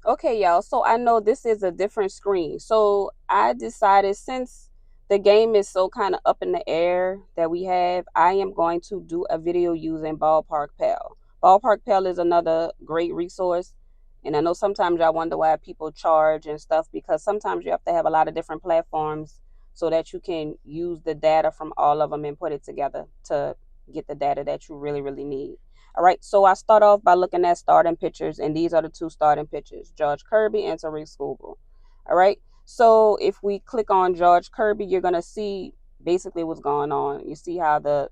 Okay, y'all. So I know this is a different screen. So I decided, since the game is so kind of up in the air that we have, I am going to do a video using Ballpark Pal. Ballpark Pal is another great resource. And I know sometimes y'all wonder why people charge and stuff, because sometimes you have to have a lot of different platforms so that you can use the data from all of them and put it together to get the data that you really, really need. All right, so I start off by looking at starting pitchers, and these are the two starting pitchers: George Kirby and Tariq Skubal. All right, so if we click on George Kirby, you're gonna see basically what's going on. You see how the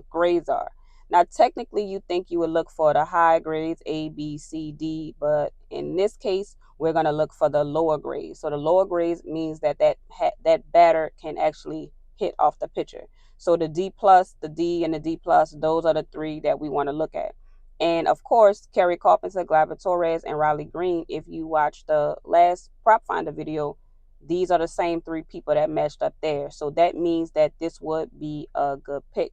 grades are. Now, technically, you think you would look for the high grades, A, B, C, D, but in this case, we're gonna look for the lower grades. So the lower grades means that that batter can actually hit off the pitcher. So the D plus, the D, and the D plus, those are the three that we want to look at. And of course, Kerry Carpenter, Gleyber Torres, and Riley Green. If you watch the last prop finder video, these are the same three people that matched up there. So that means that this would be a good pick.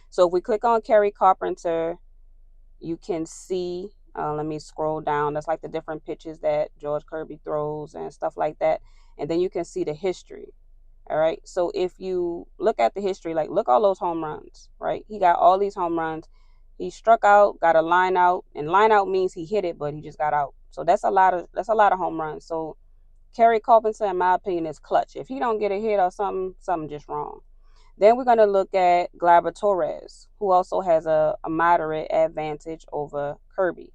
So if we click on Kerry Carpenter, you can see. Let me scroll down. That's like the different pitches that George Kirby throws and stuff like that. And then you can see the history. All right. So if you look at the history, like look all those home runs, right? He got all these home runs. He struck out, got a line out, and line out means he hit it, but he just got out. So that's a lot of home runs. So Kerry Carpenter, in my opinion, is clutch. If he don't get a hit or something just wrong. Then we're gonna look at Gleyber Torres, who also has a moderate advantage over Kirby.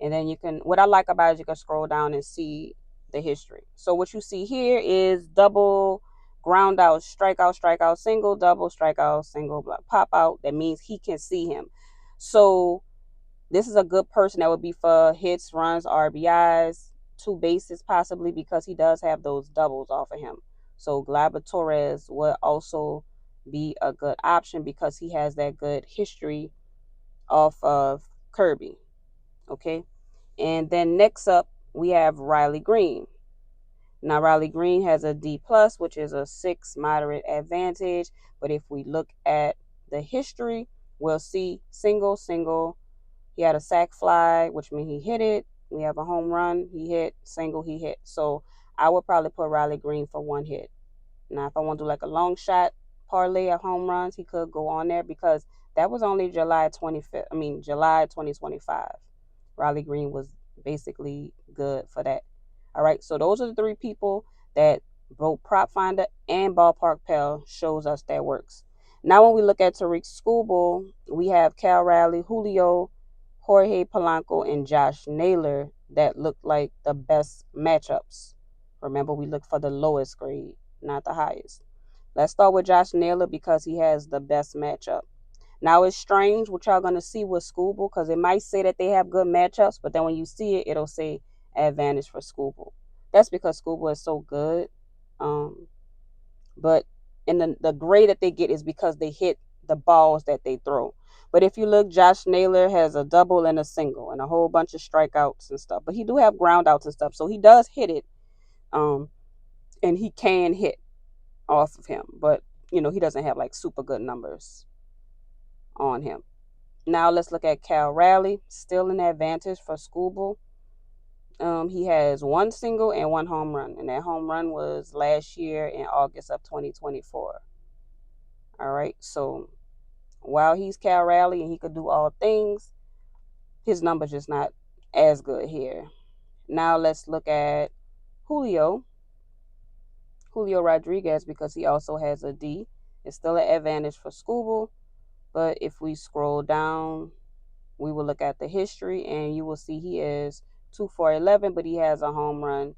And then what I like about it is you can scroll down and see the history. So what you see here is double, ground out, strikeout, strikeout, single, double, strikeout, single, pop out. That means he can see him. So this is a good person that would be for hits, runs, RBIs, two bases possibly, because he does have those doubles off of him. So Gleyber Torres would also be a good option because he has that good history off of Kirby. Okay. And then next up, we have Riley Green. Now, Riley Green has a D plus, which is a 6 moderate advantage. But if we look at the history, we'll see single, single. He had a sac fly, which means he hit it. We have a home run, he hit, single, he hit. So I would probably put Riley Green for one hit. Now, if I want to do like a long shot parlay of home runs, he could go on there because that was only July 25th. I mean, July 2025. Riley Green was basically good for that. All right, so those are the three people that both Prop Finder and Ballpark Pal shows us that works. Now, when we look at Tariq Skubal, we have Cal Raleigh, Julio, Jorge Polanco, and Josh Naylor that look like the best matchups. Remember, we look for the lowest grade, not the highest. Let's start with Josh Naylor because he has the best matchup. Now, it's strange what y'all gonna see with Skubal because it might say that they have good matchups, but then when you see it, it'll say advantage for Skubal. That's because Skubal is so good. Um, but in the grade that they get is because they hit the balls that they throw. But if you look, Josh Naylor has a double and a single and a whole bunch of strikeouts and stuff. But he do have ground outs and stuff, so he does hit it. Um, and he can hit off of him, but he doesn't have like super good numbers on him. Now let's look at Cal Raleigh. Still an advantage for Skubal. He has one single and one home run, and that home run was last year in August of 2024. All right, so while he's Cal Raleigh and he could do all things, his numbers just not as good here. Now let's look at Julio. Julio Rodriguez, because he also has a D. It's still an advantage for Skubal, but if we scroll down, we will look at the history and you will see he is 2 for 11, but he has a home run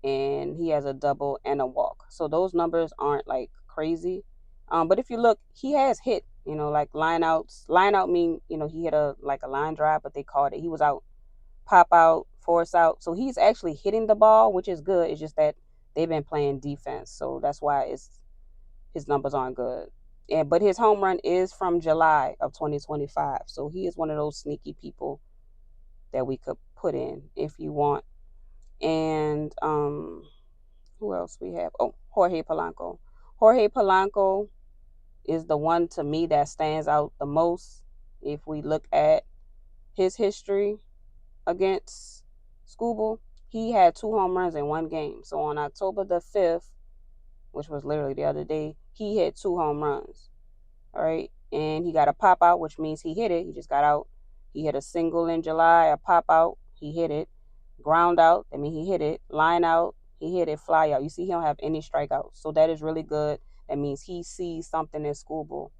and he has a double and a walk. So those numbers aren't like crazy. But if you look, he has hit, like line outs. Line out mean, he hit a line drive, but they called it. He was out, pop out, force out. So he's actually hitting the ball, which is good. It's just that they've been playing defense. So that's why his numbers aren't good. But his home run is from July of 2025. So he is one of those sneaky people that we could put in if you want. And who else we have? Oh, Jorge Polanco. Jorge Polanco is the one to me that stands out the most. If we look at his history against Skubal, he had 2 home runs in one game. So on October the 5th, which was literally the other day, he hit 2 home runs. All right. And he got a pop out, which means he hit it. He just got out. He hit a single in July, a pop out, he hit it. Ground out, I mean, he hit it. Line out, he hit it. Fly out. You see, he don't have any strikeouts. So that is really good. That means he sees something in school.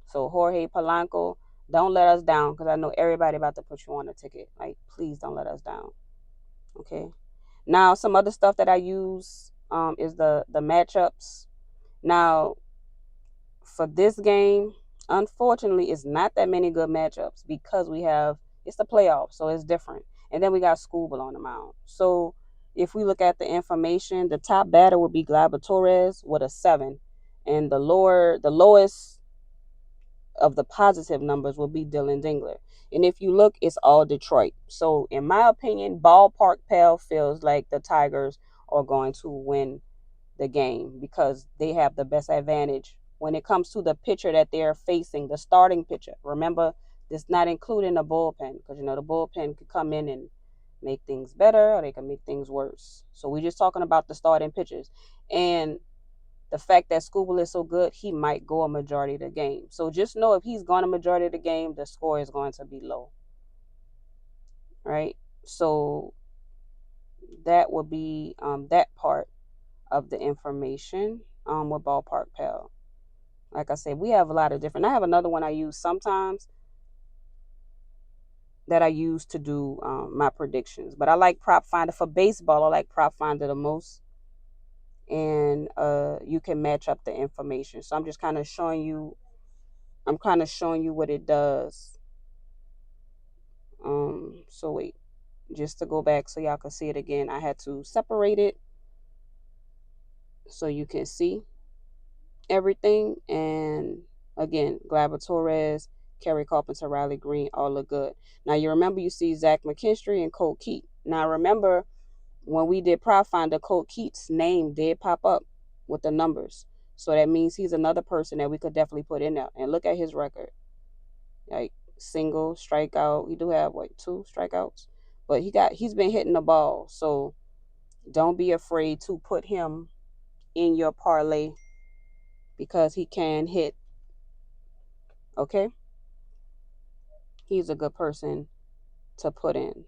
So Jorge Polanco, don't let us down, because I know everybody about to put you on a ticket. Like, please don't let us down. Okay. Now, some other stuff that I use is the matchups. Now, for this game, unfortunately, it's not that many good matchups because it's the playoffs, so it's different. And then we got Scooble on the mound. So if we look at the information, the top batter would be Gleyber Torres with a 7, and the lowest of the positive numbers will be Dylan Dingler. And if you look, it's all Detroit. So in my opinion, Ballpark Pal feels like the Tigers are going to win the game because they have the best advantage when it comes to the pitcher that they're facing, the starting pitcher. Remember, this not including the bullpen, because the bullpen could come in and make things better or they can make things worse. So we're just talking about the starting pitchers. And the fact that Scooble is so good, he might go a majority of the game. So just know if he's gone a majority of the game, the score is going to be low. Right? So that would be that part of the information with Ballpark Pal. Like I said, we have a lot of different. I have another one I use sometimes that I use to do my predictions. But I like Prop Finder for baseball. I like Prop Finder the most, and you can match up the information. So I'm just kind of showing you. I'm kind of showing you what it does. So wait, just to go back so y'all can see it again, I had to separate it so you can see everything. And again, Gleyber Torres, Kerry Carpenter, Riley Green, all look good. Now you remember you see Zach McKinstry and Colt Keat. Now remember when we did Prop Finder, Colt Keat's name did pop up with the numbers. So that means he's another person that we could definitely put in there. And look at his record. Like single, strikeout. He do have 2 strikeouts. But he's been hitting the ball. So don't be afraid to put him in your parlay because he can hit. Okay? He's a good person to put in.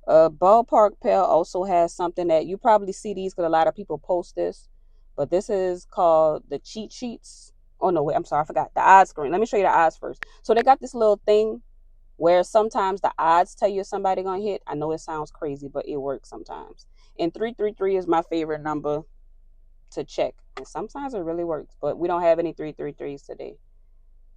Ballpark Pal also has something that you probably see these because a lot of people post this, but this is called the cheat sheets. Oh no, wait, I'm sorry, I forgot the odds screen. Let me show you the odds first. So they got this little thing where sometimes the odds tell you if somebody gonna hit. I know it sounds crazy, but it works sometimes. And 333 is my favorite number to check, and sometimes it really works. But we don't have any 333s today.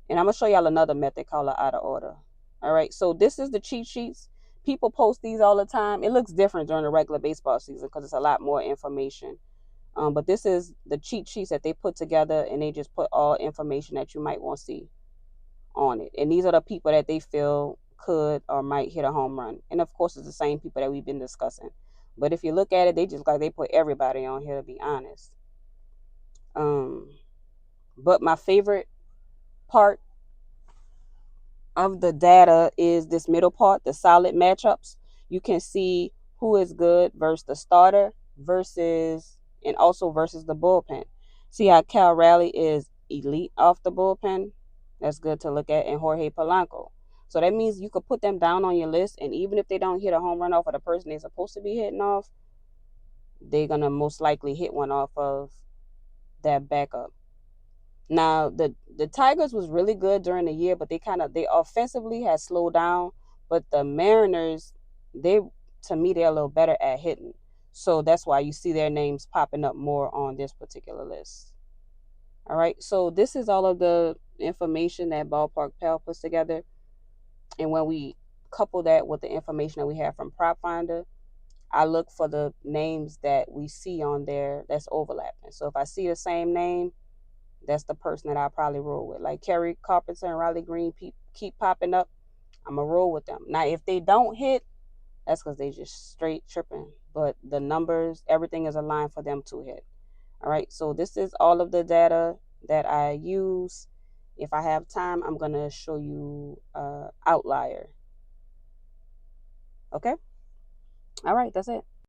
And I'm gonna show y'all another method called an out of order. All right, so this is the cheat sheets. People post these all the time. It looks different during the regular baseball season because it's a lot more information. But this is the cheat sheets that they put together, and they just put all information that you might want to see on it. And these are the people that they feel could or might hit a home run. And of course, it's the same people that we've been discussing. But if you look at it, they put everybody on here, to be honest. But my favorite part of the data is this middle part, the solid matchups. You can see who is good versus the starter and also versus the bullpen. See how Cal Raleigh is elite off the bullpen? That's good to look at. And Jorge Polanco. So that means you could put them down on your list, and even if they don't hit a home run off of the person they're supposed to be hitting off, they're going to most likely hit one off of that backup. Now the Tigers was really good during the year, but they offensively had slowed down. But the Mariners, to me they're a little better at hitting. So that's why you see their names popping up more on this particular list. All right, so this is all of the information that Ballpark Pal puts together. And when we couple that with the information that we have from Prop Finder, I look for the names that we see on there that's overlapping. So if I see the same name, that's the person that I'll probably roll with. Like Kerry Carpenter and Riley Green keep popping up, I'm going to roll with them. Now, if they don't hit, that's because they just straight tripping. But the numbers, everything is aligned for them to hit. All right, so this is all of the data that I use. If I have time, I'm going to show you outlier. Okay? All right, that's it.